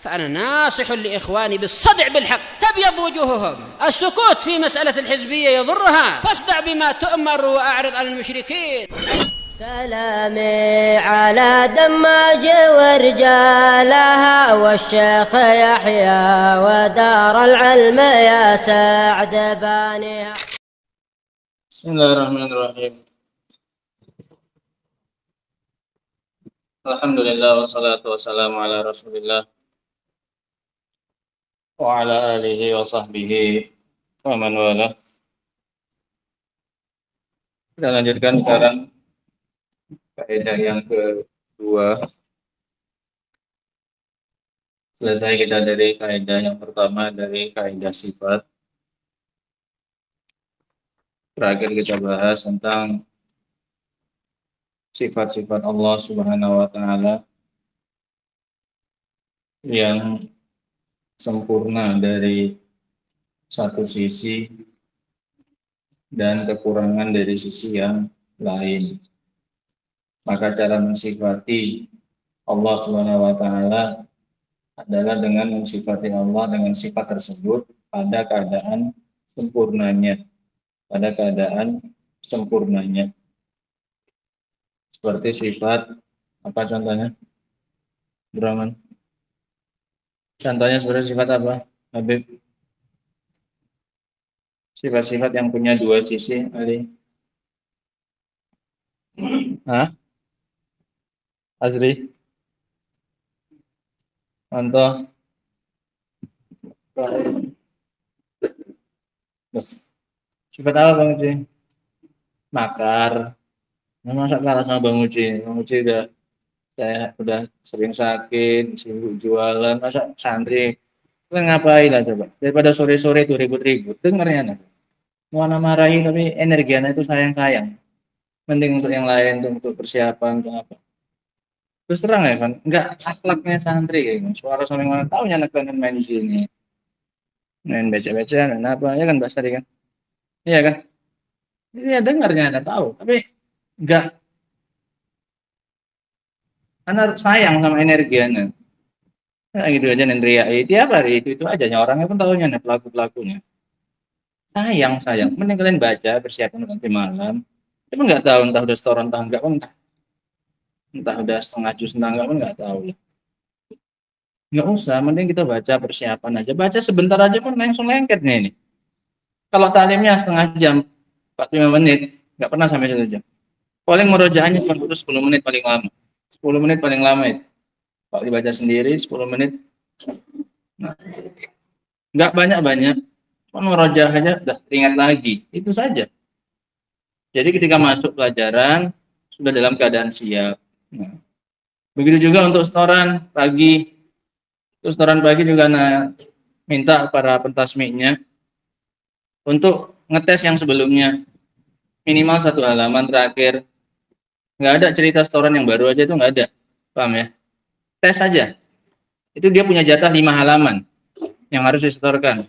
فأنا ناصح لإخواني بالصدع بالحق تبيض وجوههم. السكوت في مسألة الحزبية يضرها، فاصدع بما تؤمر وأعرض عن المشركين. سلامي على دماج ورجالها والشيخ يحيى ودار العلم يا سعد بانيها. بسم الله الرحمن الرحيم. Alhamdulillah wassalatu wassalamu ala Rasulillah wa ala alihi wa sahbihi wa man wala. Kita lanjutkan sekarang kaidah yang kedua. Selesai kita dari kaidah yang pertama, dari kaidah sifat. Terakhir kita bahas tentang sifat-sifat Allah Subhanahu wa Ta'ala yang sempurna dari satu sisi dan kekurangan dari sisi yang lain. Maka cara mensifati Allah Subhanahu wa Ta'ala adalah dengan mensifati Allah dengan sifat tersebut pada keadaan sempurnanya. Seperti sifat, apa contohnya? Brahman. Contohnya seperti sifat apa, Habib? Sifat-sifat yang punya dua sisi, Ali. Hah? Azri? Contoh? Sifat apa Bang Uci? Makar. Nah, masa kalah sama Bang Uci? Bang Uci udah sering sakit, sibuk jualan, masa santri kan ngapain lah coba? Daripada sore-sore itu ribut-ribut, dengarnya mau marahi tapi energinya itu sayang-sayang. Mending untuk yang lain, untuk persiapan, untuk apa? Terus terang ya kan, enggak akhlaknya santri kayaknya. Suara sampai mana tahu anak kan main di sini, main baca-baca, main apa ya kan Basari kan? Iya kan? Iya dengarnya ada tahu, tapi enggak. Karena sayang sama energi anak. Nah, gitu aja nendria tiap hari itu aja orangnya pun tahunya nih pelakunya. Sayang. Mending kalian baca persiapan nanti malam. Tapi nggak tahu entah udah setoran entah enggak pun entah udah setengah jus entah enggak pun nggak tahu. Nggak usah, mending kita baca persiapan aja. Baca sebentar aja pun langsung lengket nih ini. Kalau talimnya setengah jam, 45 menit, nggak pernah sampai 1 jam. Paling merojaannya cuma 10 menit paling lama. 10 menit paling lama itu. Kalau dibaca sendiri 10 menit. Nah, nggak banyak-banyak. Cuma merojah aja udah ingat lagi. Itu saja. Jadi ketika masuk pelajaran sudah dalam keadaan siap. Nah, begitu juga untuk setoran pagi. Terus setoran pagi juga minta para pentasmiknya untuk ngetes yang sebelumnya. Minimal 1 halaman terakhir. Nggak ada cerita setoran yang baru aja itu nggak ada. Paham ya? Tes saja. Itu dia punya jatah 5 halaman yang harus disetorkan.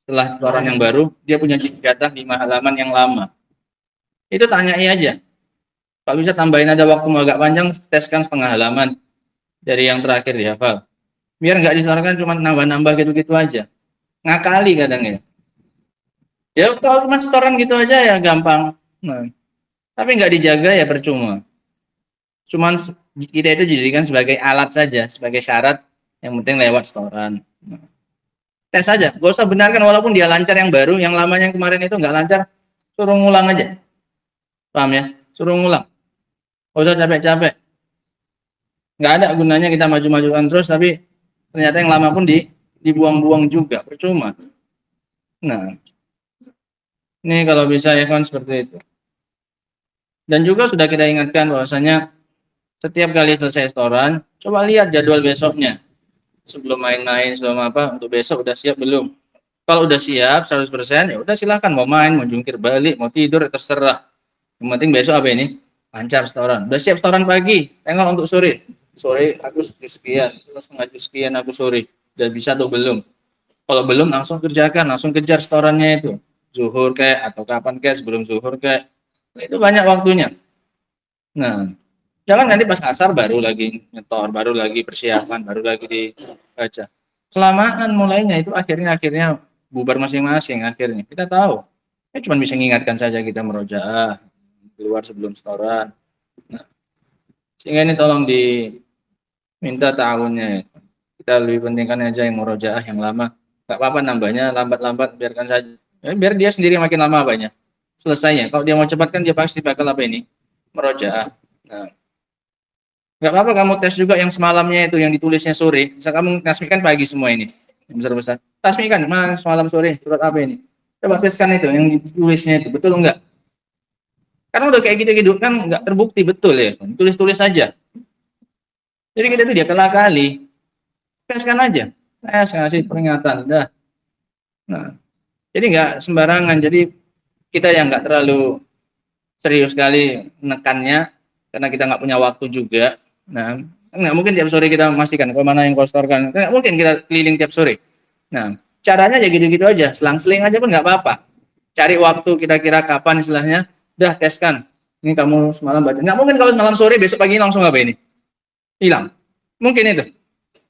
Setelah setoran yang baru, dia punya jatah 5 halaman yang lama. Itu tanyai aja. Kalau bisa tambahin ada waktu agak panjang, teskan setengah halaman dari yang terakhir dihafal. Biar nggak disetorkan cuma nambah-nambah gitu-gitu aja. Ngakali kadang ya. Ya kalau cuma setoran gitu aja ya gampang. Nah, tapi nggak dijaga ya percuma. Cuman kita itu dijadikan sebagai alat saja, sebagai syarat, yang penting lewat setoran. Nah, tes saja, gak usah benarkan walaupun dia lancar yang baru, yang lamanya yang kemarin itu nggak lancar, suruh ngulang aja. Paham ya? Suruh ngulang. Gak usah capek-capek. Nggak ada gunanya kita maju-majukan terus, tapi ternyata yang lama pun dibuang-buang juga, percuma. Nah, ini kalau bisa ya kan seperti itu. Dan juga sudah kita ingatkan bahwasanya setiap kali selesai setoran, coba lihat jadwal besoknya. Sebelum main-main, sebelum apa, untuk besok udah siap belum? Kalau udah siap 100%, ya udah silahkan mau main, mau jungkir balik, mau tidur, terserah. Yang penting besok apa ini? Lancar setoran. Udah siap setoran pagi, tengok untuk sore. Sore aku sekian, setengah sekian aku sore. Udah bisa atau belum? Kalau belum langsung kerjakan, langsung kejar setorannya itu. Zuhur kayak atau kapan kayak sebelum zuhur kayak. Nah, itu banyak waktunya. Nah, Jangan nanti pas asar baru lagi nyetor, baru lagi persiapan, baru lagi dibaca. Kelamaan mulainya itu akhirnya bubar masing-masing akhirnya. Kita tahu. Cuma bisa mengingatkan saja kita merojaah keluar sebelum setoran. Nah, sehingga ini tolong diminta ta'awunnya. Kita lebih pentingkan aja yang murojaah yang lama. Gak apa-apa nambahnya lambat-lambat, biarkan saja. Ya, biar dia sendiri makin lama banyak. Selesainya. Kalau dia mau cepat kan dia pasti bakal apa ini? Murojaah. Nah, gak apa-apa kamu tes juga yang semalamnya itu, yang ditulisnya sore. Bisa kamu tasmikan pagi semua ini. Yang besar-besar. Tasmikan, semalam sore, surat apa ini? Coba teskan itu, yang ditulisnya itu. Betul enggak? Karena udah kayak gitu-gitu kan nggak terbukti betul ya. Tulis-tulis saja. Jadi kita tuh dia kalah kali. Teskan aja. Saya kasih peringatan. Dah. Nah, jadi nggak sembarangan. Jadi kita yang nggak terlalu serius sekali menekannya. Karena kita nggak punya waktu juga. Nah, nggak mungkin tiap sore kita memastikan kalau mana yang kau setorkan. Nggak mungkin kita keliling tiap sore. Nah, caranya ya gitu-gitu aja. Selang-seling aja pun nggak apa-apa. Cari waktu kira-kira kapan istilahnya. Dah teskan. Ini kamu semalam baca. Nggak mungkin kalau semalam sore besok pagi langsung apa ini? Hilang. Mungkin itu?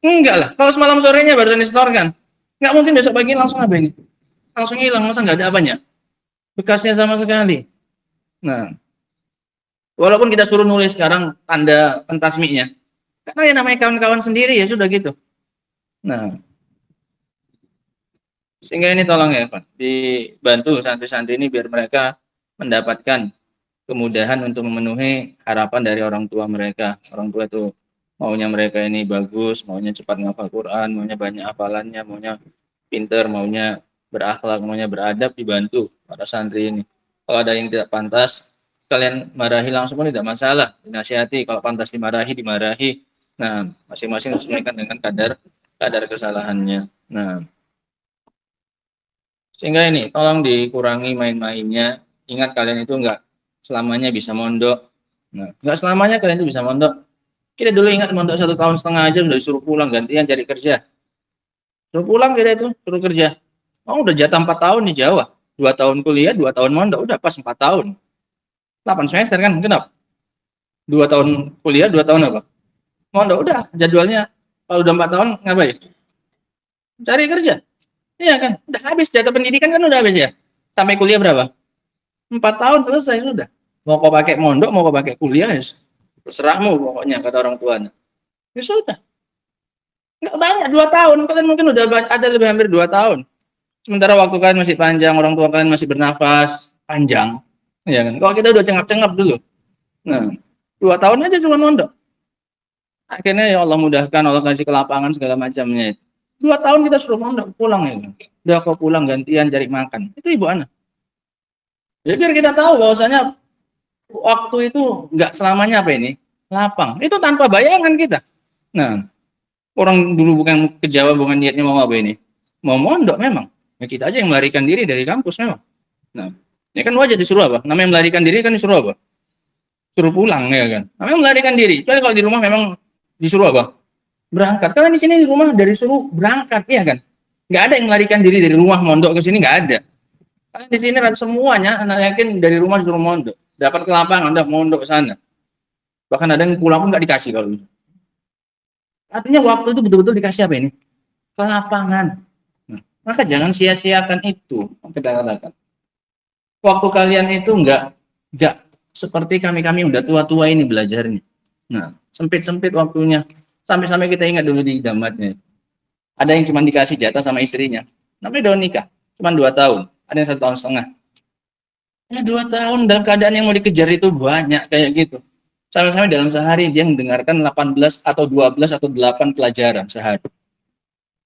Enggak lah. Kalau semalam sorenya baru disetorkan. Nggak mungkin besok pagi langsung apa ini? Langsung hilang. Masa nggak ada apanya? Bekasnya sama sekali. Nah, walaupun kita suruh nulis sekarang tanda pentasmiknya. Karena ya namanya kawan-kawan sendiri ya sudah gitu. Nah, sehingga ini tolong ya Pak, dibantu santri-santri ini biar mereka mendapatkan kemudahan untuk memenuhi harapan dari orang tua mereka. Orang tua itu maunya mereka ini bagus, maunya cepat menghafal Quran, maunya banyak hafalannya, maunya pinter, maunya berakhlak, maunya beradab, dibantu para santri ini. Kalau ada yang tidak pantas, kalian marahi langsung pun tidak masalah, dinasihati. Kalau pantas dimarahi, dimarahi. Nah, masing-masing sesuaikan dengan kadar kesalahannya. Nah, sehingga ini tolong dikurangi main-mainnya. Ingat kalian itu enggak selamanya bisa mondok. Nah, enggak selamanya kalian itu bisa mondok. Kita dulu ingat mondok 1,5 tahun aja sudah disuruh pulang gantian cari kerja. Suruh pulang kita itu, suruh kerja. Oh, udah jatah 4 tahun di Jawa. 2 tahun kuliah, 2 tahun mondok, udah pas 4 tahun. 8 semester kan, kenapa? 2 tahun kuliah, 2 tahun apa? Mondok, udah jadwalnya. Kalau udah 4 tahun ngapain? Cari kerja. Iya kan? Udah habis jatah pendidikan kan udah habis ya. Sampai kuliah berapa? 4 tahun selesai sudah. Mau kau pakai mondok, mau kau pakai kuliah, ya terserahmu pokoknya kata orang tuanya. Ya sudah. Nggak banyak 2 tahun, kalian mungkin udah ada lebih hampir 2 tahun. Sementara waktu kalian masih panjang, orang tua kalian masih bernafas panjang. Ya kan? Kalau kita udah cengap-cengap dulu. Nah, 2 tahun aja cuma mondok. Akhirnya ya Allah mudahkan, Allah kasih kelapangan segala macamnya. 2 tahun kita suruh mondok pulang ya kan. Udah kau pulang gantian cari makan. Itu ibu anak. Jadi biar kita tahu bahwasanya waktu itu nggak selamanya apa ini lapang. Itu tanpa bayangan kita. Nah, orang dulu bukan ke Jawa bukan niatnya mau apa ini, mau mondok memang. Ya kita aja yang melarikan diri dari kampus memang. Nah, ini kan wajar disuruh apa? Namanya melarikan diri kan disuruh apa? Suruh pulang ya kan. Namanya melarikan diri. Kecuali kalau di rumah memang disuruh apa? Berangkat. Karena di sini di rumah dari suruh berangkat, iya kan? Nggak ada yang melarikan diri dari rumah mondok ke sini, nggak ada. Karena di sini semuanya anak yakin dari rumah disuruh mondok, dapat ke lapangan, udah mondok ke sana. Bahkan ada yang pulang pun nggak dikasih kalau itu. Artinya waktu itu betul-betul dikasih apa ini? Ke lapangan. Nah, maka jangan sia-siakan itu. Kita katakan. Waktu kalian itu nggak seperti kami udah tua-tua ini belajarnya. Nah, sempit-sempit waktunya. Sampai-sampai kita ingat dulu di damatnya. Ada yang cuma dikasih jatah sama istrinya. Namanya udah nikah, cuma 2 tahun. Ada yang 1,5 tahun. Ya 2 tahun dalam keadaan yang mau dikejar itu banyak kayak gitu. Sampai-sampai dalam sehari dia mendengarkan 18 atau 12 atau 8 pelajaran sehari.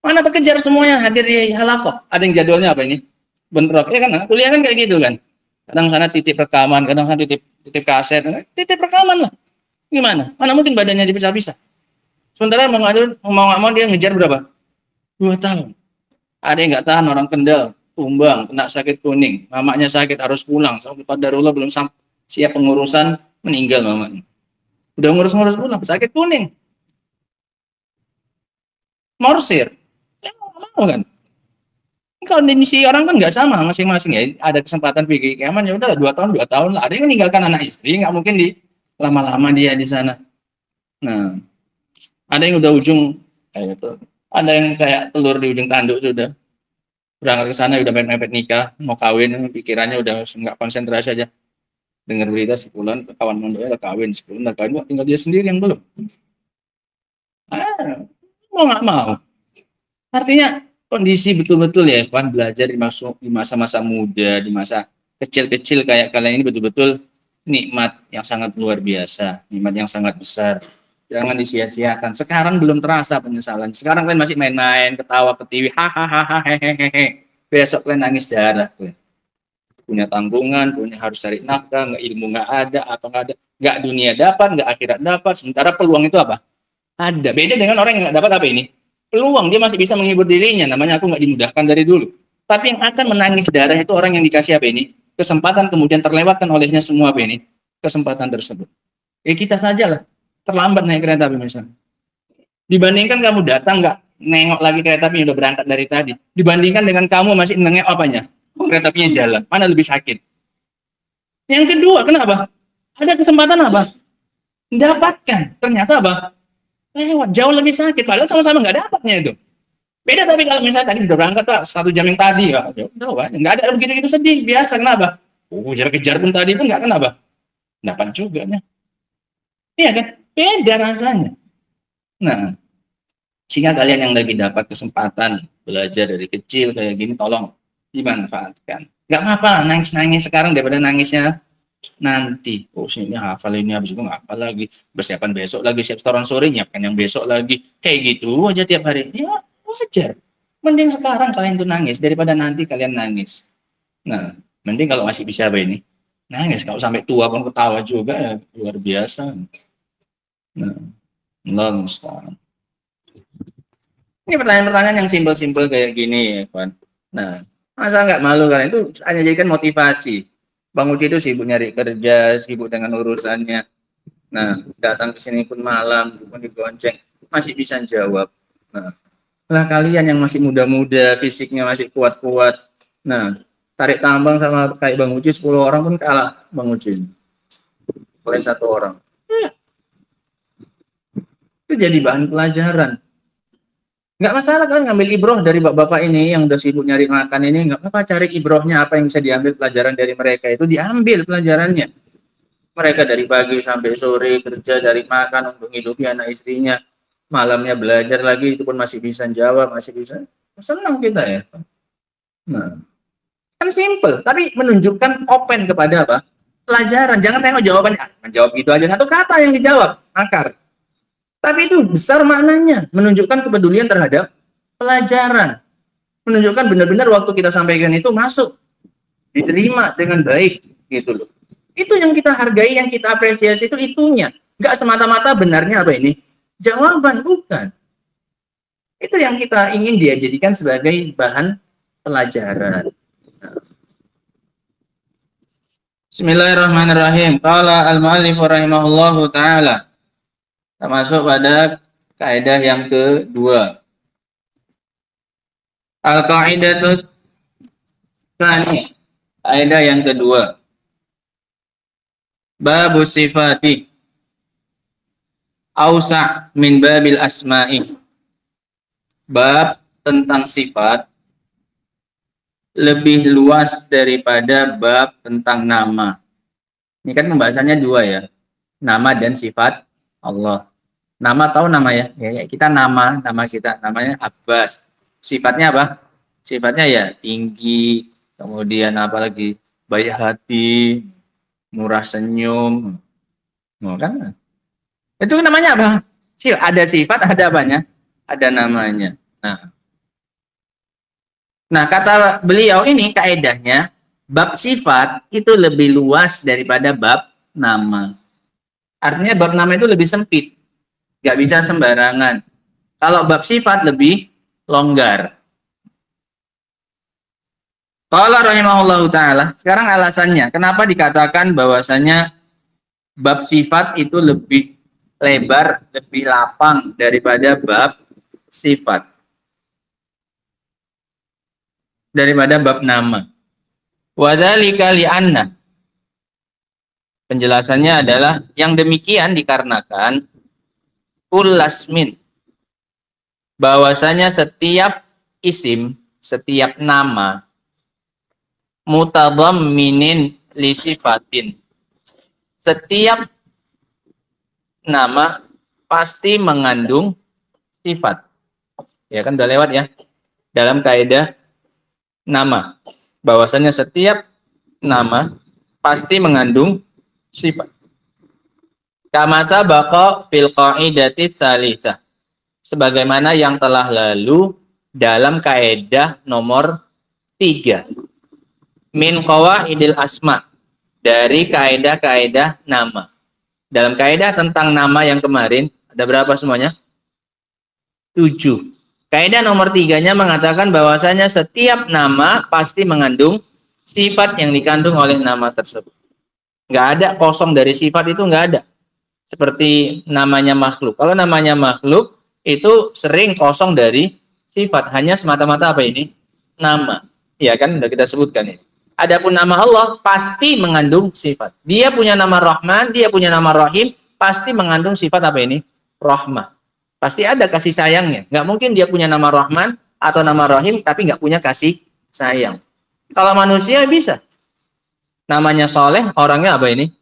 Mana terkejar semuanya hadir di halakoh. Ada yang jadwalnya apa ini? Bentrok. Ya kan, kuliah kan kayak gitu kan. Kadang sana titip rekaman, kadang sana titip kaset. Titip rekaman lah. Gimana? Mana mungkin badannya dipisah-pisah. Sementara mau nggak mau dia ngejar berapa? 2 tahun. Ada yang nggak tahan orang Kendal. Tumbang, kena sakit kuning, mamanya sakit harus pulang, sampai qadarullah belum siap pengurusan, meninggal mamanya. Udah ngurus-ngurus pulang, sakit kuning. Morsir. Ya mau kan? Kalau kondisi orang kan nggak sama masing-masing ya. Ada kesempatan pergi keaman ya udah 2 tahun lah. Ada yang meninggalkan anak istri, nggak mungkin di lama-lama dia di sana. Nah, ada yang udah ujung kayak itu. Ada yang kayak telur di ujung tanduk sudah. Berangkat ke sana udah mepet nikah, mau kawin, pikirannya udah nggak konsentrasi aja. Dengar berita sebulan kawan mondoknya udah kawin, sebulan udah kawin, tinggal dia sendiri yang belum. Mau nggak mau. Artinya kondisi betul-betul ya, kan belajar di masa-masa muda, di masa kecil-kecil kayak kalian ini betul-betul nikmat yang sangat luar biasa, nikmat yang sangat besar. Jangan disia-siakan. Sekarang belum terasa penyesalan. Sekarang kalian masih main-main, ketawa ke TV, hahaha, hehehe. Besok kalian nangis darah. Punya tanggungan, punya harus cari nafkah, nggak ilmu nggak ada, apa nggak ada, nggak dunia dapat, nggak akhirat dapat. Sementara peluang itu apa? Ada. Beda dengan orang yang nggak dapat apa ini? Peluang, dia masih bisa menghibur dirinya. Namanya aku nggak dimudahkan dari dulu. Tapi yang akan menangis darah itu orang yang dikasih apa ini? Kesempatan kemudian terlewatkan olehnya semua apa ini? Kesempatan tersebut. Kita saja lah. Terlambat naik kereta api misalnya. Dibandingkan kamu datang nggak nengok lagi kereta api yang udah berangkat dari tadi. Dibandingkan dengan kamu masih nengok apanya? Kereta apinya jalan. Mana lebih sakit? Yang kedua, kenapa? Ada kesempatan apa? Mendapatkan. Ternyata apa? Lewat. Jauh lebih sakit. Padahal sama-sama nggak dapatnya itu. Beda tapi kalau misalnya tadi udah berangkat Pak, 1 jam yang tadi ya, nggak ada begitu-gitu sedih. Biasa, kenapa? Kejar-kejar pun tadi itu nggak, kenapa? Dapat juga. Iya kan? Beda rasanya. Nah, sehingga kalian yang lagi dapat kesempatan belajar dari kecil kayak gini, tolong dimanfaatkan. Nggak apa-apa nangis-nangis sekarang daripada nangisnya nanti. Ini hafal ini, habis itu nggak hafal lagi. Persiapan besok lagi, siap setoran sore, nyiapkan yang besok lagi. Kayak gitu aja tiap hari. Ya, wajar. Mending sekarang kalian tuh nangis daripada nanti kalian nangis. Nah, mending kalau masih bisa apa ini? Nangis. Kalau sampai tua pun ketawa juga, ya luar biasa. Nah, Allah musta'an. Ini pertanyaan-pertanyaan yang simpel-simpel kayak gini ya, kawan. Nah, masa nggak malu kalian itu hanya jadikan motivasi. Bang Uci itu sibuk nyari kerja, sibuk dengan urusannya. Nah, datang ke sini pun malam, pun digonceng, masih bisa jawab. Nah, lah kalian yang masih muda-muda, fisiknya masih kuat-kuat. Nah, tarik tambang sama kayak Bang Uci 10 orang pun kalah Bang Uci. Oleh 1 orang. Itu jadi bahan pelajaran. Nggak masalah kan ngambil ibroh dari bapak-bapak ini yang udah sibuk nyari makan ini, nggak apa-apa, cari ibrohnya apa yang bisa diambil pelajaran dari mereka, itu diambil pelajarannya. Mereka dari pagi sampai sore kerja dari makan untuk hidupi anak istrinya, malamnya belajar lagi, itu pun masih bisa jawab, masih bisa. Senang kita ya. Nah, kan simple, tapi menunjukkan open kepada apa? Pelajaran. Jangan tengok jawabannya, menjawab gitu aja, 1 kata yang dijawab, akar. Tapi itu besar maknanya, menunjukkan kepedulian terhadap pelajaran. Menunjukkan benar-benar waktu kita sampaikan itu masuk, diterima dengan baik, gitu loh. Itu yang kita hargai, yang kita apresiasi itu itunya. Nggak semata-mata benarnya apa ini? Jawaban, bukan. Itu yang kita ingin dia jadikan sebagai bahan pelajaran. Bismillahirrahmanirrahim. Qala al-mu'allif rahimahullahu ta'ala. Kita masuk pada kaidah yang kedua. Al-qaidatu tsani. Kaidah yang kedua. Babus sifati ausa' min babil asma'i. Bab tentang sifat lebih luas daripada bab tentang nama. Ini kan pembahasannya 2 ya. Nama dan sifat Allah. Nama tahu nama ya? Ya, kita nama kita namanya Abbas. Sifatnya apa? Sifatnya ya tinggi, kemudian apa lagi? Baik hati, murah senyum. Oh, kan? Itu namanya apa? Ada sifat, ada apanya? Ada namanya. Nah, kata beliau ini kaedahnya bab sifat itu lebih luas daripada bab nama. Artinya bab nama itu lebih sempit, nggak bisa sembarangan. Kalau bab sifat lebih longgar. Qala rahimahullahu ta'ala. Sekarang alasannya, kenapa dikatakan bahwasanya bab sifat itu lebih lebar, lebih lapang daripada bab sifat. Daripada bab nama. Wadzalika li'anna. Penjelasannya adalah yang demikian dikarenakan kullasmin, bahwasanya setiap isim, setiap nama, mutadhamminin li sifatin, setiap nama pasti mengandung sifat. Ya kan udah lewat ya dalam kaidah nama, bahwasanya setiap nama pasti mengandung sifat. Kama sabaqa fil qaidati tsalisah, sebagaimana yang telah lalu dalam kaidah nomor 3 min qawaidil asma, dari kaidah-kaidah nama. Dalam kaidah tentang nama yang kemarin ada berapa semuanya? 7. Kaidah nomor 3-nya mengatakan bahwasanya setiap nama pasti mengandung sifat yang dikandung oleh nama tersebut. Nggak ada kosong dari sifat, itu nggak ada. Seperti namanya makhluk. Kalau namanya makhluk itu sering kosong dari sifat, hanya semata-mata apa ini? Nama. Ya kan udah kita sebutkan ini. Adapun nama Allah pasti mengandung sifat. Dia punya nama Rahman, dia punya nama Rahim, pasti mengandung sifat apa ini? Rahmah. Pasti ada kasih sayangnya. Nggak mungkin dia punya nama Rahman atau nama Rahim tapi nggak punya kasih sayang. Kalau manusia bisa. Namanya Soleh, orangnya apa ini?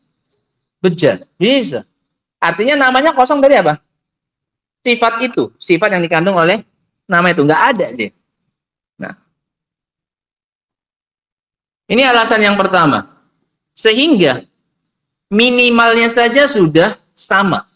Bejat. Bisa. Artinya namanya kosong dari apa? Sifat itu. Sifat yang dikandung oleh nama itu. Nggak ada dia. Nah. Ini alasan yang pertama. Sehingga minimalnya saja sudah sama.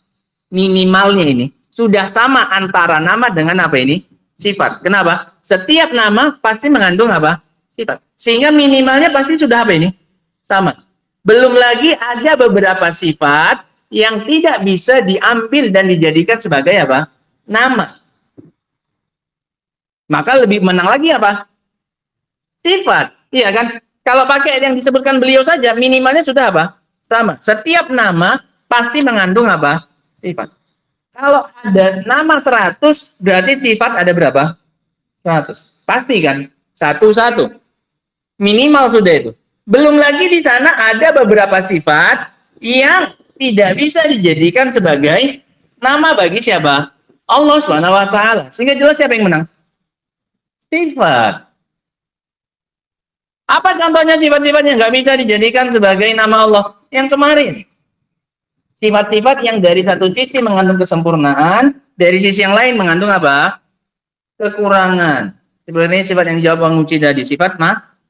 Minimalnya ini sudah sama antara nama dengan apa ini? Sifat. Kenapa? Setiap nama pasti mengandung apa? Sifat. Sehingga minimalnya pasti sudah apa ini? Sama. Belum lagi ada beberapa sifat yang tidak bisa diambil dan dijadikan sebagai apa? Nama. Maka lebih menang lagi apa? Sifat. Iya kan? Kalau pakai yang disebutkan beliau saja, minimalnya sudah apa? Sama. Setiap nama pasti mengandung apa? Sifat. Kalau ada nama 100, berarti sifat ada berapa? 100. Pasti kan? 1-1. Minimal sudah itu. Belum lagi di sana ada beberapa sifat yang tidak bisa dijadikan sebagai nama bagi siapa? Allah Subhanahu wa taala. Sehingga jelas siapa yang menang? Sifat. Apa contohnya sifat-sifat yang nggak bisa dijadikan sebagai nama Allah? Yang kemarin. Sifat-sifat yang dari satu sisi mengandung kesempurnaan, dari sisi yang lain mengandung apa? Kekurangan. Sebenarnya sifat yang dijawab Bang Uci tadi, sifat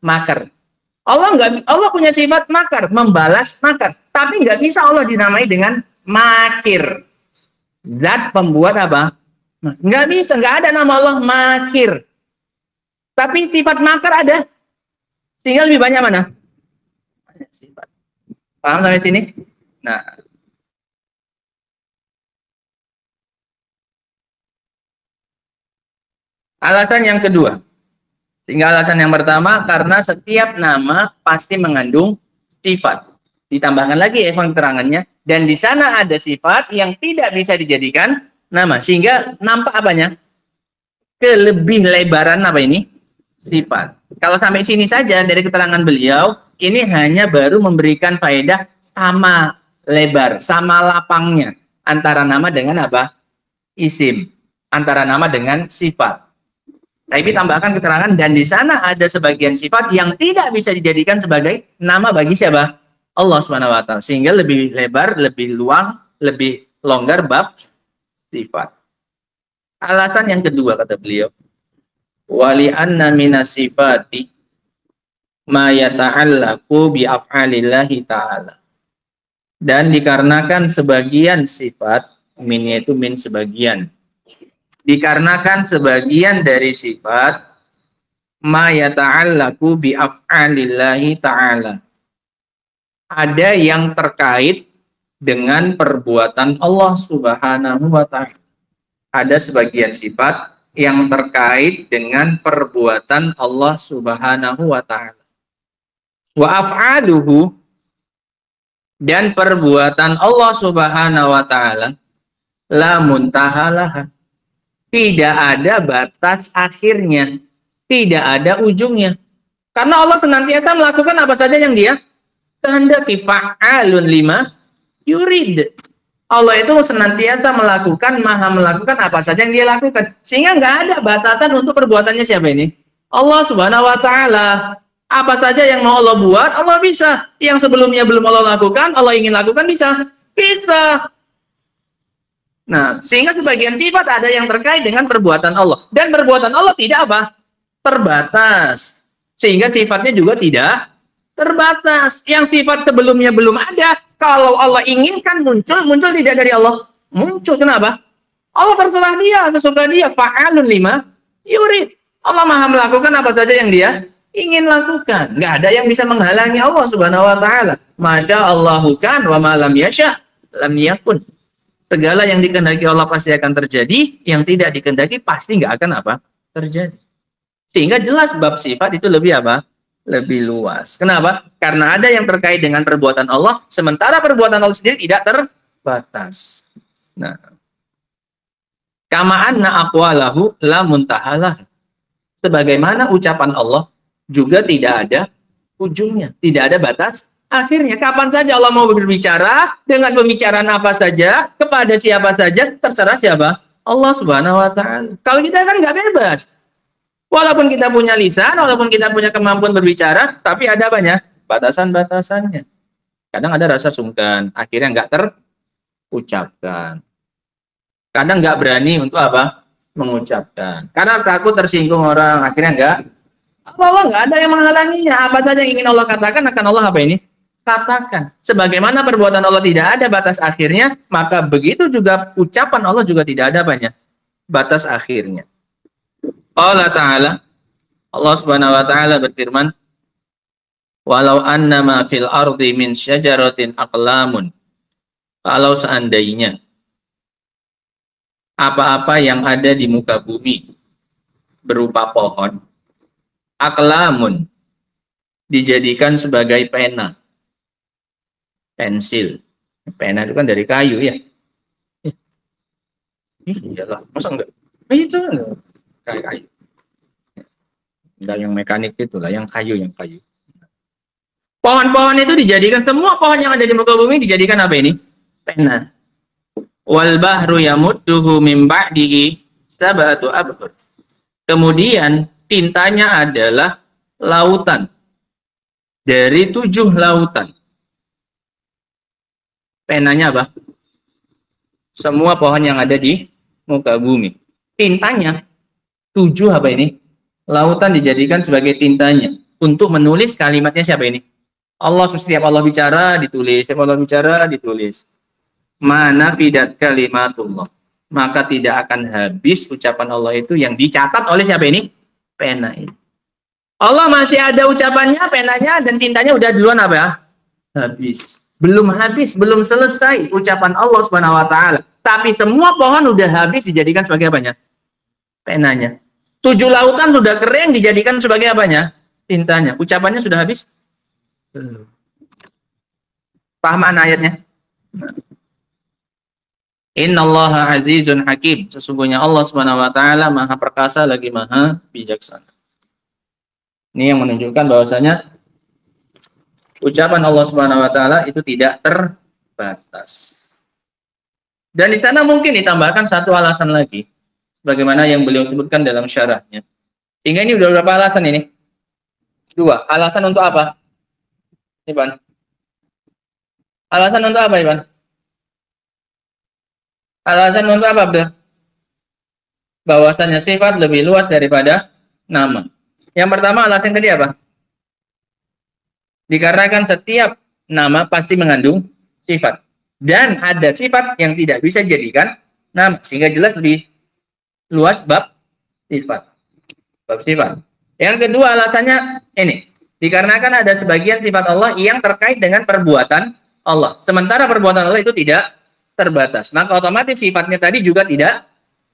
makar. Allah punya sifat makar, membalas makar. Tapi nggak bisa Allah dinamai dengan makir. Zat pembuat apa? Nggak bisa, nggak ada nama Allah makir. Tapi sifat makar ada. Tinggal lebih banyak mana? Banyak sifat. Paham sampai sini? Nah. Alasan yang kedua. Sehingga alasan yang pertama, karena setiap nama pasti mengandung sifat. Ditambahkan lagi keterangannya. Dan di sana ada sifat yang tidak bisa dijadikan nama. Sehingga nampak apanya? Kelebih lebaran apa ini? Sifat. Kalau sampai sini saja dari keterangan beliau, ini hanya baru memberikan faedah sama lebar, sama lapangnya. Antara nama dengan apa? Isim. Antara nama dengan sifat. Tapi tambahkan keterangan, dan di sana ada sebagian sifat yang tidak bisa dijadikan sebagai nama bagi siapa? Allah Subhanahu wa taala. Sehingga lebih lebar, lebih luang, lebih longgar bab sifat. Alasan yang kedua kata beliau, wali anna minas sifati ma yata'allaqu bi af'alillahi ta'ala. Dan dikarenakan sebagian sifat, min yaitu min sebagian, dikarenakan sebagian dari sifat ma yata'allaqu bi af'alillahi ta'ala, ada yang terkait dengan perbuatan Allah Subhanahu wa ta'ala. Ada sebagian sifat yang terkait dengan perbuatan Allah Subhanahu wa ta'ala. Wa af'aluhu, dan perbuatan Allah Subhanahu wa ta'ala, la muntahalaha, tidak ada batas akhirnya, tidak ada ujungnya. Karena Allah senantiasa melakukan apa saja yang dia kehendaki. Fa'alun lima yurid. Allah itu senantiasa melakukan, maha melakukan apa saja yang dia lakukan. Sehingga nggak ada batasan untuk perbuatannya siapa ini? Allah Subhanahu wa Ta'ala. Apa saja yang mau Allah buat, Allah bisa. Yang sebelumnya belum Allah lakukan, Allah ingin lakukan bisa. Bisa. Nah, sehingga sebagian sifat ada yang terkait dengan perbuatan Allah. Dan perbuatan Allah tidak apa? Terbatas. Sehingga sifatnya juga tidak terbatas. Yang sifat sebelumnya belum ada, kalau Allah inginkan muncul tidak dari Allah. Muncul, kenapa? Allah terserah dia, sesuka dia. Fa'alun lima yurid. Allah maha melakukan apa saja yang dia ingin lakukan. Nggak ada yang bisa menghalangi Allah Subhanahu wa Ta'ala. Masya Allahu kan wa ma lam yasha lam yakun. Segala yang dikehendaki Allah pasti akan terjadi, yang tidak dikehendaki pasti nggak akan apa? Terjadi. Sehingga jelas bab sifat itu lebih apa? Lebih luas. Kenapa? Karena ada yang terkait dengan perbuatan Allah, sementara perbuatan Allah sendiri tidak terbatas. Nah, kama anna aqwalahu la muntahalah. Sebagaimana ucapan Allah juga tidak ada ujungnya, tidak ada batas akhirnya. Kapan saja Allah mau berbicara, dengan pembicaraan apa saja, kepada siapa saja, terserah siapa? Allah Subhanahu wa Ta'ala. Kalau kita kan nggak bebas. Walaupun kita punya lisan, walaupun kita punya kemampuan berbicara, tapi ada banyak batasan-batasannya. Kadang ada rasa sungkan, akhirnya nggak terucapkan. Kadang nggak berani untuk apa? Mengucapkan. Karena takut tersinggung orang, akhirnya nggak. Allah nggak ada yang menghalanginya. Apa saja yang ingin Allah katakan, akan Allah apa ini? Katakan. Sebagaimana perbuatan Allah tidak ada batas akhirnya, maka begitu juga ucapan Allah juga tidak ada banyak batas akhirnya. Allah Ta'ala, Allah Subhanahu wa Ta'ala berfirman, walau annama fil ardi min syajaratin aqlamun. Kalau seandainya apa-apa yang ada di muka bumi berupa pohon, aqlamun, dijadikan sebagai pena, pensil. Pena itu kan dari kayu ya. Iyalah, masa enggak? Itu kayu. Enggak yang mekanik itulah, yang kayu. Pohon-pohon itu dijadikan, semua pohon yang ada di muka bumi dijadikan apa ini? Pena. Wal bahru yamudduhu min ba'dihi sab'atu abhur. Kemudian tintanya adalah lautan. Dari 7 lautan. Penanya apa? Semua pohon yang ada di muka bumi. Tintanya 7 apa ini? Lautan dijadikan sebagai tintanya untuk menulis kalimatnya siapa ini? Allah. Setiap Allah bicara ditulis, setiap Allah bicara ditulis. Mana fidat kalimatullah, maka tidak akan habis ucapan Allah itu yang dicatat oleh siapa ini? Pena ini. Allah masih ada ucapannya, penanya dan tintanya udah duluan apa? Habis. Belum habis, belum selesai ucapan Allah Subhanahu wa Ta'ala. Tapi semua pohon udah habis dijadikan sebagai apanya? Penanya. 7 lautan sudah kering dijadikan sebagai apanya? Tintanya. Ucapannya sudah habis? Belum. Paham ayatnya? Innallaha azizun hakim. Sesungguhnya Allah Subhanahu wa Ta'ala maha perkasa lagi maha bijaksana. Ini yang menunjukkan bahwasanya ucapan Allah Subhanahu wa Ta'ala itu tidak terbatas. Dan di sana mungkin ditambahkan satu alasan lagi, bagaimana yang beliau sebutkan dalam syarahnya. Hingga ini udah berapa alasan ini? 2. Alasan untuk apa? Iban. Alasan untuk apa, Iban? Alasan untuk apa, Abdul? Bahwasanya sifat lebih luas daripada nama. Yang pertama alasan tadi apa? Dikarenakan setiap nama pasti mengandung sifat. Dan ada sifat yang tidak bisa dijadikan nama. Sehingga jelas lebih luas bab sifat. Bab sifat. Yang kedua alasannya ini. Dikarenakan ada sebagian sifat Allah yang terkait dengan perbuatan Allah. Sementara perbuatan Allah itu tidak terbatas. Maka otomatis sifatnya tadi juga tidak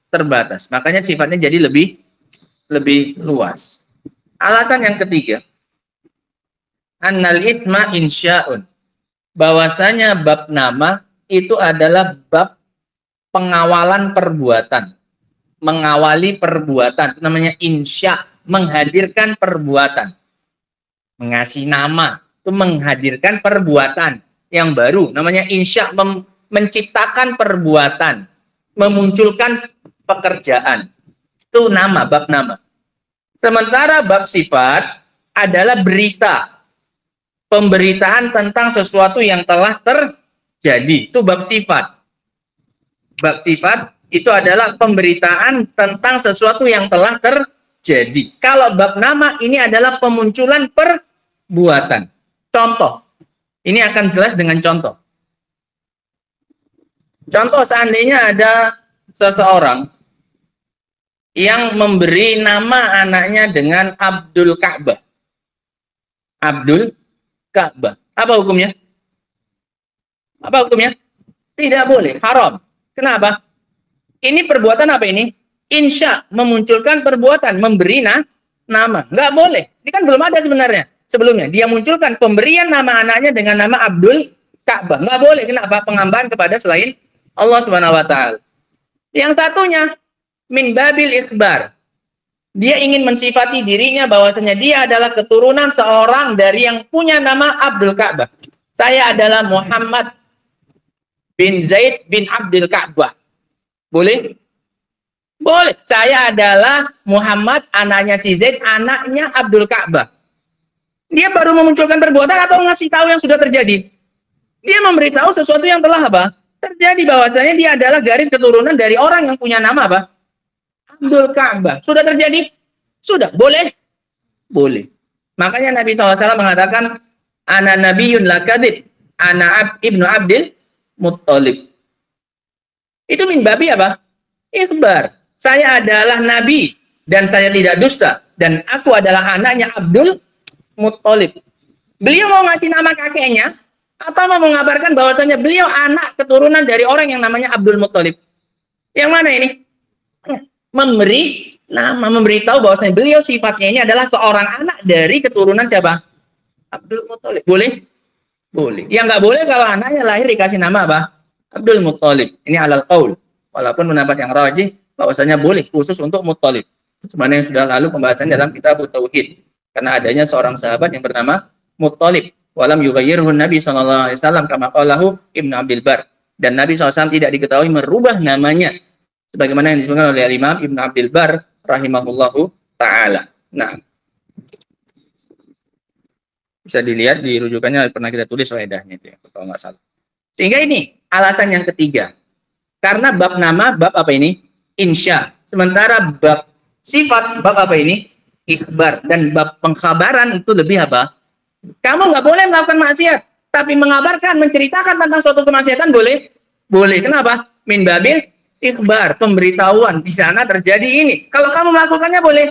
terbatas. Makanya sifatnya jadi lebih luas. Alasan yang ketiga. Annal isma insya'un. Bahwasanya bab nama itu adalah bab pengawalan perbuatan. Mengawali perbuatan. Itu namanya insya. Menghadirkan perbuatan. Mengasih nama. Itu menghadirkan perbuatan yang baru. Namanya insya. menciptakan perbuatan, memunculkan pekerjaan. Itu nama, bab nama. Sementara bab sifat adalah berita, pemberitaan tentang sesuatu yang telah terjadi. Itu bab sifat. Bab sifat itu adalah pemberitaan tentang sesuatu yang telah terjadi. Kalau bab nama ini adalah pemunculan perbuatan. Contoh. Ini akan jelas dengan contoh. Contoh, seandainya ada seseorang yang memberi nama anaknya dengan Abdul Ka'bah. Abdul Ka'bah. Apa hukumnya? Apa hukumnya? Tidak boleh, haram. Kenapa? Ini perbuatan apa ini? Insya, memunculkan perbuatan, memberi nama. Nggak boleh. Ini kan belum ada sebenarnya. Sebelumnya, dia munculkan pemberian nama anaknya dengan nama Abdul Ka'bah. Nggak boleh. Kenapa? Pengambahan kepada selain Allah Subhanahu wa Ta'ala. Yang satunya, min babil ikhbar. Dia ingin mensifati dirinya bahwasanya dia adalah keturunan seorang dari yang punya nama Abdul Ka'bah. Saya adalah Muhammad bin Zaid bin Abdul Ka'bah. Boleh? Boleh. Saya adalah Muhammad, anaknya si Zaid, anaknya Abdul Ka'bah. Dia baru memunculkan perbuatan atau ngasih tahu yang sudah terjadi? Dia memberitahu sesuatu yang telah apa? Terjadi, bahwasanya dia adalah garis keturunan dari orang yang punya nama apa? Abdul Ka'bah. Sudah terjadi? Sudah. Boleh? Boleh. Makanya Nabi SAW mengatakan, ana nabiyun la kadhib, ana ibnu Abdil Muttalib. Itu min babi apa? Ikhbar. Saya adalah nabi dan saya tidak dusta, dan aku adalah anaknya Abdul Muttalib. Beliau mau ngasih nama kakeknya atau mau mengabarkan bahwasanya beliau anak keturunan dari orang yang namanya Abdul Muttalib? Yang mana ini? Memberi nama, memberitahu bahwasanya beliau sifatnya ini adalah seorang anak dari keturunan siapa? Abdul Muttalib. Boleh? Boleh. Yang nggak boleh kalau anaknya lahir dikasih nama apa? Abdul Muttalib. Ini alal qaul. Walaupun pendapat yang rajih bahwasanya boleh khusus untuk Muttalib. Sebenarnya yang sudah lalu pembahasan dalam kitab Tauhid. Karena adanya seorang sahabat yang bernama Muttalib. Walam yughayyirhu Nabi SAW kama qalahu Ibnu Abdil Bar. Dan Nabi SAW tidak diketahui merubah namanya. Sebagaimana yang disebutkan oleh Imam Ibnu Abdil Bar rahimahullahu ta'ala. Nah, bisa dilihat di rujukannya, pernah kita tulis faedahnya itu ya, kalau nggak salah. Sehingga ini alasan yang ketiga. Karena bab nama, bab apa ini? Insya. Sementara bab sifat, bab apa ini? Ikhbar. Dan bab pengkhabaran itu lebih apa? Kamu nggak boleh melakukan maksiat, tapi mengabarkan, menceritakan tentang suatu kemaksiatan boleh? Boleh. Kenapa? Min babil ikhbar, pemberitahuan. Di sana terjadi ini. Kalau kamu melakukannya boleh?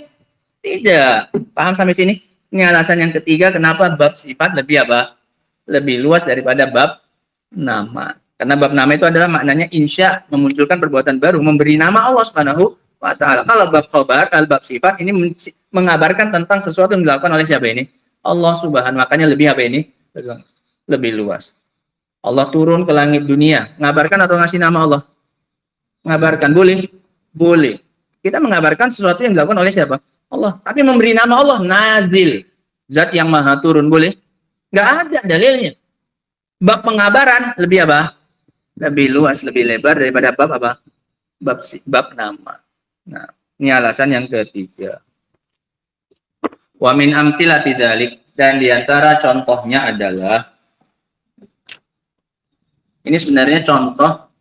Tidak. Paham sampai sini? Ini alasan yang ketiga kenapa bab sifat lebih apa? Lebih luas daripada bab nama. Karena bab nama itu adalah maknanya insya, memunculkan perbuatan baru, memberi nama Allah Subhanahu wa Ta'ala. Kalau bab khabar, kalau bab sifat ini mengabarkan tentang sesuatu yang dilakukan oleh siapa ini? Allah Subhanahu, makanya lebih apa ini? Lebih luas. Allah turun ke langit dunia, ngabarkan atau ngasih nama Allah? Ngabarkan. Boleh? Boleh. Kita mengabarkan sesuatu yang dilakukan oleh siapa? Allah. Tapi memberi nama Allah nazil, zat yang maha turun, boleh? Nggak ada dalilnya. Bab pengabaran lebih apa? Lebih luas, lebih lebar daripada bab apa? Bab nama. Nah, ini alasan yang ketiga. Wa min amthilati dzalik, dan diantara contohnya adalah ini sebenarnya contoh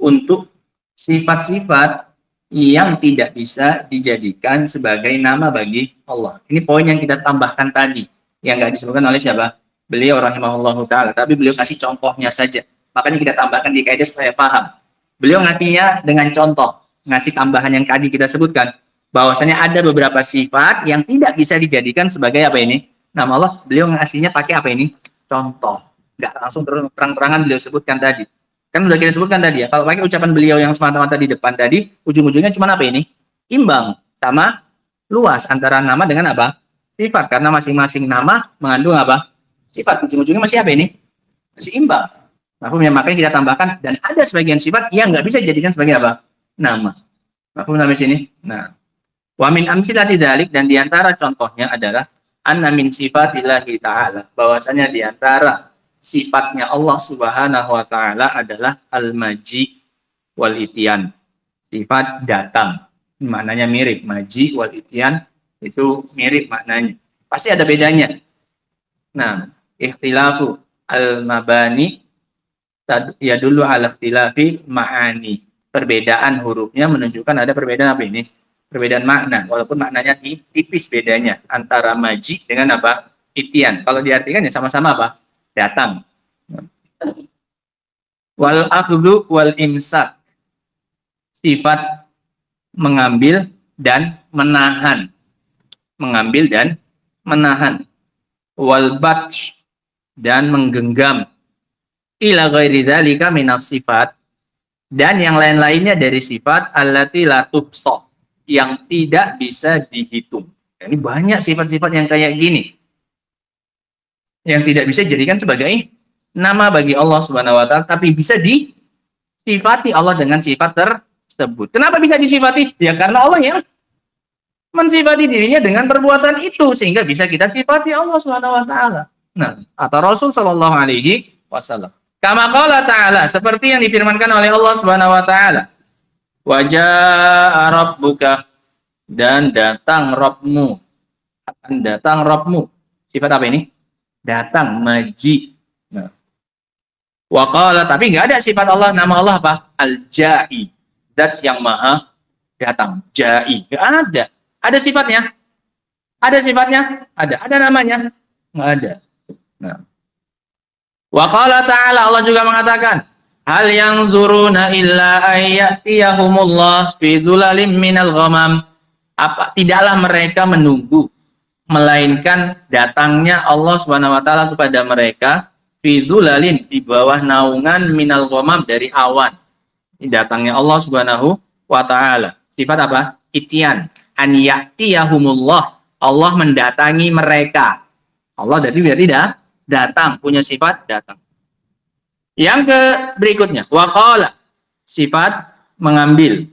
untuk sifat-sifat yang tidak bisa dijadikan sebagai nama bagi Allah. Ini poin yang kita tambahkan tadi, yang nggak disebutkan oleh siapa? Beliau rahimahullahu ta'ala, tapi beliau kasih contohnya saja. Makanya kita tambahkan di kaidah supaya paham. Beliau ngasihnya dengan contoh, ngasih tambahan yang tadi kita sebutkan. Bahwasanya ada beberapa sifat yang tidak bisa dijadikan sebagai apa ini? Nama Allah. Beliau ngasihnya pakai apa ini? Contoh. Nggak langsung terang-terangan beliau sebutkan tadi. Kan udah kita sebutkan tadi ya. Kalau pakai ucapan beliau yang semata-mata di depan tadi, ujung-ujungnya cuma apa ini? Imbang. Sama luas antara nama dengan apa? Sifat. Karena masing-masing nama mengandung apa? Sifat. Ujung-ujungnya masih apa ini? Masih imbang. Makanya kita tambahkan, dan ada sebagian sifat yang nggak bisa dijadikan sebagai apa? Nama. Sampai sini. Nah. Wa min amsilati dzalik, dan diantara contohnya adalah anna min sifatillahi ta'ala, bahwasanya diantara sifatnya Allah Subhanahu wa taala adalah al-maji wal ityan. Sifat datang. Maknanya mirip. Maji wal ityan itu mirip maknanya. Pasti ada bedanya. Nah, ikhtilafu al-mabani yadullu ala ikhtilafi ma'ani. Perbedaan hurufnya menunjukkan ada perbedaan apa ini? Perbedaan makna. Walaupun maknanya tipis bedanya antara maji dengan apa? Ityan. Kalau diartikan ya sama-sama apa? Datang. Wal akhdhu wal imsak. Sifat mengambil dan menahan. Mengambil dan menahan. Wal batsh dan menggenggam. Ila ghairi dzalika minas sifat, dan yang lain-lainnya dari sifat allati la tuhsa, yang tidak bisa dihitung. Ini banyak sifat-sifat yang kayak gini yang tidak bisa dijadikan sebagai nama bagi Allah Subhanahu wa taala, tapi bisa disifati Allah dengan sifat tersebut. Kenapa bisa disifati? Ya karena Allah yang mensifati dirinya dengan perbuatan itu, sehingga bisa kita sifati Allah Subhanahu wa taala. Nah, atau Rasul sallallahu alaihi wasallam. Kama qala ta'ala, seperti yang difirmankan oleh Allah Subhanahu wa taala. Wa jaa rabbuka, dan datang Rabbmu. Akan datang Rabbmu. Sifat apa ini? Datang, maji. Nah. Wa qala, tapi enggak ada sifat Allah, nama Allah apa? Al-Ja'i. Zat yang maha datang. Ja'i. Enggak ada. Ada sifatnya? Ada sifatnya? Ada. Ada namanya? Enggak ada. Nah. Wa qala ta'ala, Allah juga mengatakan, hal yanzuruna illa ayyatiyahumullah fi dhulalin minal ghamam. Apa tidaklah mereka menunggu melainkan datangnya Allah Subhanahu wa taala kepada mereka fi dhulalin, di bawah naungan minal ghamam, dari awan. Ini datangnya Allah Subhanahu wa taala. Sifat apa? Ityan. An ya'tiyahumullah. Allah mendatangi mereka. Allah dari berarti datang, punya sifat datang. Yang berikutnya, waqala, sifat mengambil.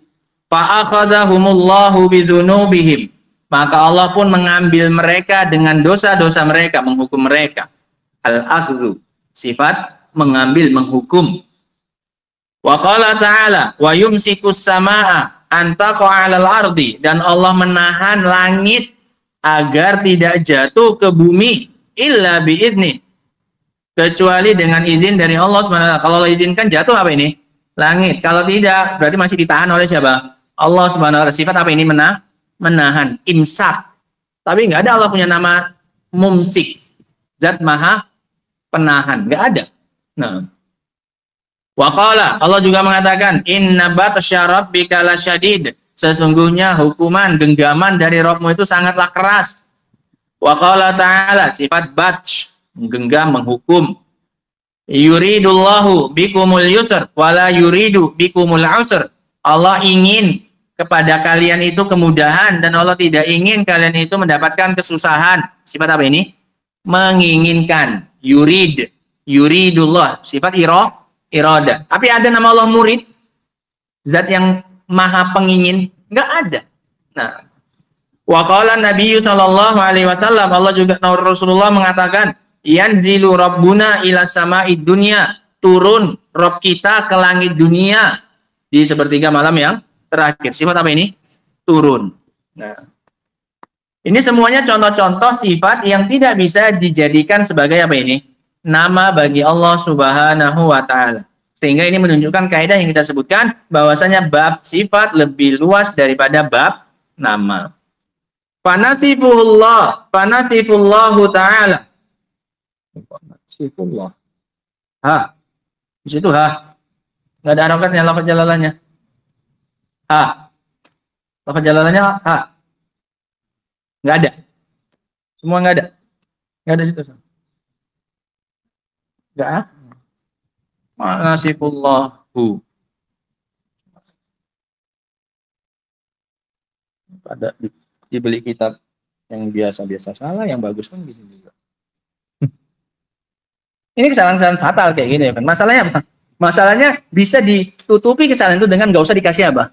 Fa'akhadahumullahu bidzunubihim, maka Allah pun mengambil mereka dengan dosa-dosa mereka, menghukum mereka. Al-akhdhu, sifat mengambil, menghukum. Waqala ta'ala, wa yumsikus samaa an taqa'a 'alal ardi, dan Allah menahan langit agar tidak jatuh ke bumi, illa biidni, kecuali dengan izin dari Allah SWT. Kalau Allah izinkan jatuh apa ini? Langit. Kalau tidak, berarti masih ditahan oleh siapa? Allah SWT. Sifat apa ini? Menahan. Imsak. Tapi nggak ada Allah punya nama mumsik. Zat maha penahan. Nggak ada. Nah. Waqala, Allah juga mengatakan, inna batsya rabbika lasyadid. Sesungguhnya hukuman, genggaman dari Rabbmu itu sangatlah keras. Waqala ta'ala, sifat batsh, menggenggam, menghukum. Yuridullahu bikumul yusr wala yuridu bikumul usr. Allah ingin kepada kalian itu kemudahan, dan Allah tidak ingin kalian itu mendapatkan kesusahan. Sifat apa ini? Menginginkan. Yurid. Yuridullah. Sifat irada. Tapi ada nama Allah murid? Zat yang maha pengingin? Enggak ada. Nah, wa qala Nabi sallallahu alaihi wasallam, Allah juga, Rasulullah mengatakan, yanzilu rabbuna ila sama'id dunya, turun Rabb kita ke langit dunia di sepertiga malam yang terakhir. Sifat apa ini? Turun. Nah, ini semuanya contoh-contoh sifat yang tidak bisa dijadikan sebagai apa ini? Nama bagi Allah Subhanahu wa taala. Sehingga ini menunjukkan kaidah yang kita sebutkan, bahwasanya bab sifat lebih luas daripada bab nama. Fanasifullah, fanasifullahu ta'ala. Fanasifullah. Ha. Di situ ha. Enggak ada harokatnya, lafaz jalalannya. Ha. Lafaz jalalannya ha. Enggak ada. Semua enggak ada. Enggak ada di situ. Enggak ha? Fanasifullahu. Ada dibeli kitab yang biasa-biasa salah, yang bagus kan gitu juga. Ini kesalahan-kesalahan fatal kayak gini ya kan. Masalahnya apa? Masalahnya bisa ditutupi kesalahan itu dengan nggak usah dikasih apa?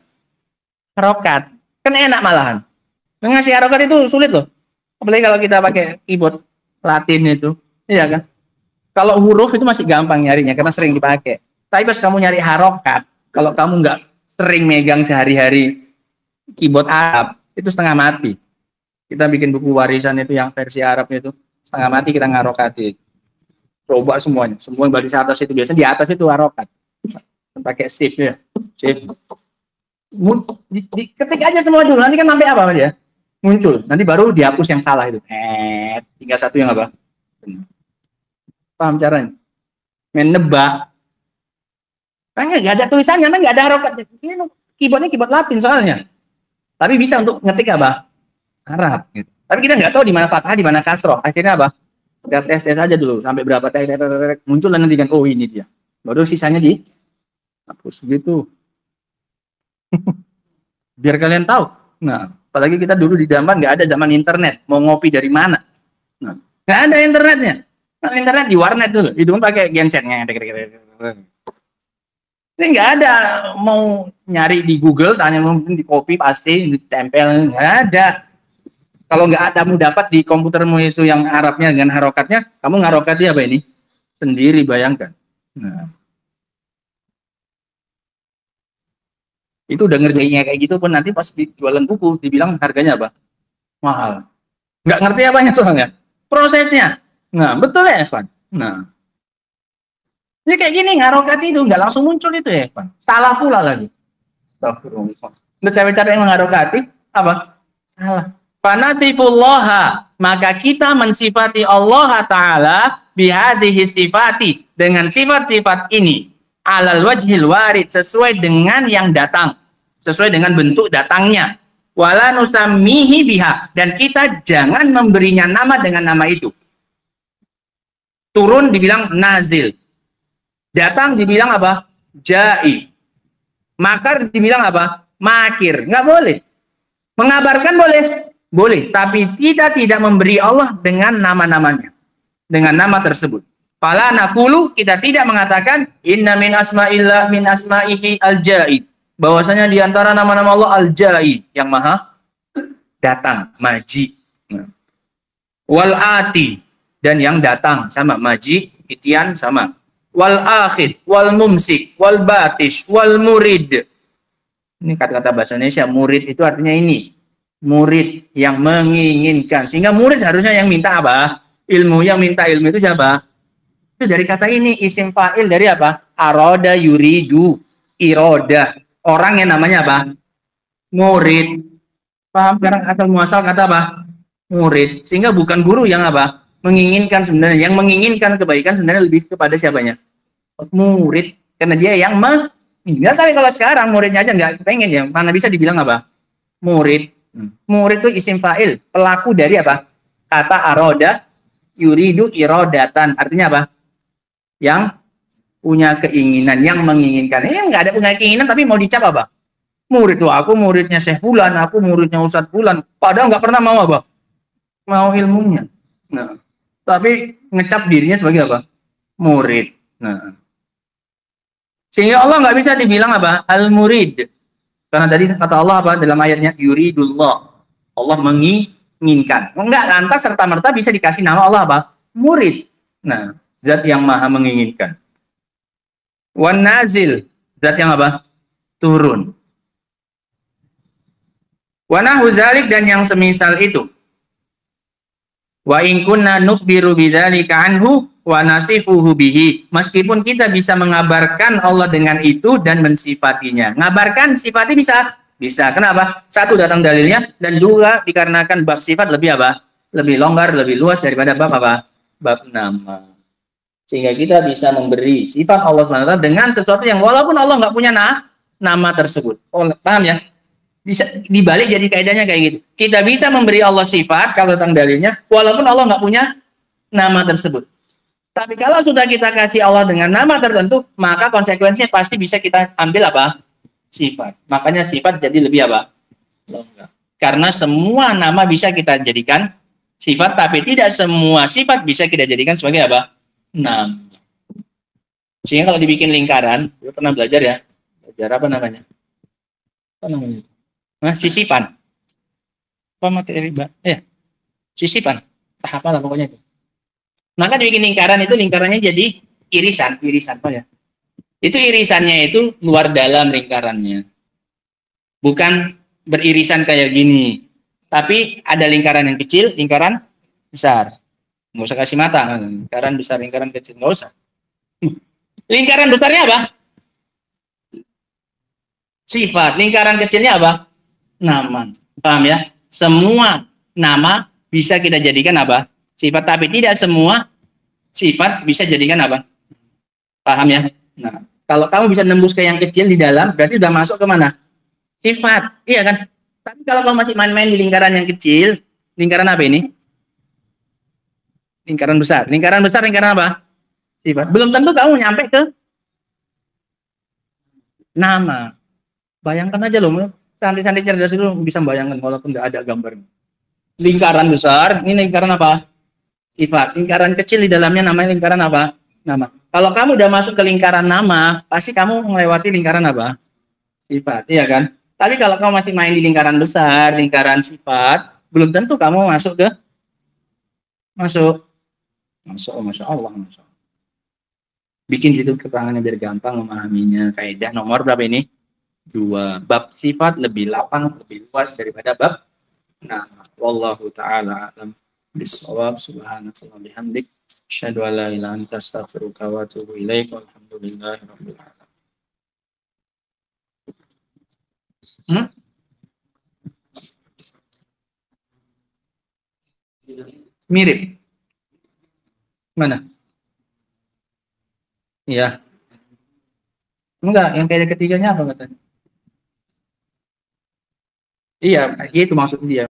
Harokat. Kan enak malahan. Ngasih harokat itu sulit loh. Apalagi kalau kita pakai keyboard Latin itu. Iya kan? Kalau huruf itu masih gampang nyarinya karena sering dipakai. Tapi pas kamu nyari harokat, kalau kamu nggak sering megang sehari-hari keyboard Arab, itu setengah mati. Kita bikin buku warisan itu yang versi Arabnya itu setengah mati kita ngarokati. Coba semuanya, semua baris atas itu biasanya di atas itu harokat. Pakai shift ya, shift. Ketik aja semua dulu, nanti kan sampai apa dia muncul, nanti baru dihapus yang salah itu. Tinggal satu yang apa? Paham caranya? Menebak. Nggak ada tulisannya, nggak ada harokat. Keyboardnya keyboard Latin soalnya. Tapi bisa untuk ngetik apa? Arab. Gitu. Tapi kita nggak tahu di mana fathah, di mana kasroh. Akhirnya apa? Kita tes aja dulu sampai berapa muncul dan nanti kan oh ini dia. Baru sisanya dihapus gitu. Biar kalian tahu. Nah, apalagi kita dulu di zaman nggak ada zaman internet. Mau ngopi dari mana? Nah, nggak ada internetnya. Nah, internet di warnet dulu. Itu pun pakai gensetnya. Ini nggak ada mau nyari di Google, tanya mungkin di copy pasti ditempel, nggak ada. Kalau nggak ada kamu dapat di komputermu itu yang Arabnya dengan harokatnya, kamu ngarokati apa ini? Sendiri bayangkan. Nah. Itu udah ngerjainnya kayak gitu pun nanti pas jualan buku dibilang harganya apa? Mahal. Nggak ngerti apanya tuh ya? Prosesnya. Nah, betul ya, Evan? Nah. Ini kayak gini ngarokati itu nggak langsung muncul itu ya, Evan. Salah pula lagi. Astagfirullah. Udah cewek-cewek yang mengarokati apa? Salah. Fanasifullaha, maka kita mensifati Allah Ta'ala bihadihi sifati, dengan sifat-sifat ini alal wajhil warid, sesuai dengan yang datang, sesuai dengan bentuk datangnya. Wala nusammihi biha, dan kita jangan memberinya nama dengan nama itu. Turun dibilang nazil, datang dibilang apa? Jai, makar dibilang apa? Makir. Nggak boleh. Mengabarkan boleh, boleh, tapi tidak memberi Allah dengan nama-namanya, dengan nama tersebut. Fala naqulu, kita tidak mengatakan inna min asma'illah min asma'ihi al-jai, bahwasanya di antara nama-nama Allah al-jai, yang maha datang, maji. Wal ati, dan yang datang sama, maji, itian sama. Wal akhir, wal mumsik, wal batish, wal murid. Ini kata-kata bahasa Indonesia. Murid itu artinya ini, murid yang menginginkan. Sehingga murid harusnya yang minta apa? Ilmu. Yang minta ilmu itu siapa? Itu dari kata ini, isim fa'il dari apa? Aroda yuridu, iroda. Orang yang namanya apa? Murid. Paham sekarang asal muasal kata apa? Murid. Sehingga bukan guru yang apa? Menginginkan sebenarnya. Yang menginginkan kebaikan sebenarnya lebih kepada siapanya? Murid. Karena dia yang menginginkan. Tapi kalau sekarang muridnya aja nggak pengen, ya mana bisa dibilang apa? Murid. Murid itu isim fa'il, pelaku dari apa? Kata aroda yuridu irodatan. Artinya apa? Yang punya keinginan, yang menginginkan. Ini nggak ada punya keinginan tapi mau dicap apa? Murid tuh, aku muridnya Syekh Fulan, aku muridnya Ustadz Fulan. Padahal nggak pernah mau apa? Mau ilmunya. Nah, tapi ngecap dirinya sebagai apa? Murid. Nah, sehingga Allah nggak bisa dibilang apa? Al-murid. Karena tadi kata Allah apa dalam ayatnya? Yuridullah. Allah menginginkan. Enggak lantas serta-merta bisa dikasih nama Allah apa? Murid. Nah, zat yang maha menginginkan. Wan nazil, zat yang apa? Turun. Wa nahu dzalik, dan yang semisal itu. Wa in kunna nukhbiru bidzalika anhu wa nasifuhu bihi. Meskipun kita bisa mengabarkan Allah dengan itu dan mensifatinya. Ngabarkan sifati bisa? Bisa. Kenapa? Satu, datang dalilnya, dan juga dikarenakan bab sifat lebih apa? Lebih longgar, lebih luas daripada bab apa? Bab nama. Sehingga kita bisa memberi sifat Allah SWT dengan sesuatu yang walaupun Allah nggak punya nama tersebut. Oh, paham ya? Bisa dibalik jadi kaidahnya kayak gitu. Kita bisa memberi Allah sifat kalau datang dalilnya, walaupun Allah nggak punya nama tersebut. Tapi kalau sudah kita kasih Allah dengan nama tertentu, maka konsekuensinya pasti bisa kita ambil apa? Sifat. Makanya sifat jadi lebih apa? Longgar. Karena semua nama bisa kita jadikan sifat, tapi tidak semua sifat bisa kita jadikan sebagai apa? Nama. Sehingga kalau dibikin lingkaran, kita pernah belajar ya? Belajar apa namanya? Apa namanya? Nah, sisipan. Apa materi, Mbak? Ya, sisipan. Tahap apa pokoknya itu. Maka dibikin lingkaran itu lingkarannya jadi irisan apa ya? Itu irisannya itu luar dalam lingkarannya. Bukan beririsan kayak gini. Tapi ada lingkaran yang kecil, lingkaran besar. Nggak usah kasih mata. Lingkaran besar, lingkaran kecil. Nggak usah. Lingkaran besarnya apa? Sifat. Lingkaran kecilnya apa? Nama. Paham ya? Semua nama bisa kita jadikan apa? Sifat. Tapi tidak semua sifat bisa jadikan apa? Paham ya? Nah, kalau kamu bisa nembus ke yang kecil di dalam, berarti udah masuk ke mana? Sifat. Iya kan? Tapi kalau kamu masih main-main di lingkaran yang kecil, lingkaran apa ini? Lingkaran besar. Lingkaran besar, lingkaran apa? Sifat. Belum tentu kamu nyampe ke nama. Bayangkan aja loh, santri-santri cerdas itu bisa bayangkan walaupun nggak ada gambarnya. Lingkaran besar, ini lingkaran apa? Sifat. Lingkaran kecil di dalamnya namanya lingkaran apa? Nama. Kalau kamu udah masuk ke lingkaran nama, pasti kamu melewati lingkaran apa? Sifat, iya kan? Tapi kalau kamu masih main di lingkaran besar, lingkaran sifat, belum tentu kamu masuk ke masuk. Masya Allah. Bikin gitu keterangannya biar gampang memahaminya. Kaidah nomor berapa ini? 2. Bab sifat lebih lapang, lebih luas daripada bab nama. Wallahu ta'ala alam bisawab. Subhanallahi bihamdik. Asyhadu an la ilaha illa anta astaghfiruka wa atubu ilaik. Walhamdulillahirabbil alamin. Mirip. Mana? Iya. Enggak, yang kayak ketiganya apa katanya? Iya, itu maksud dia.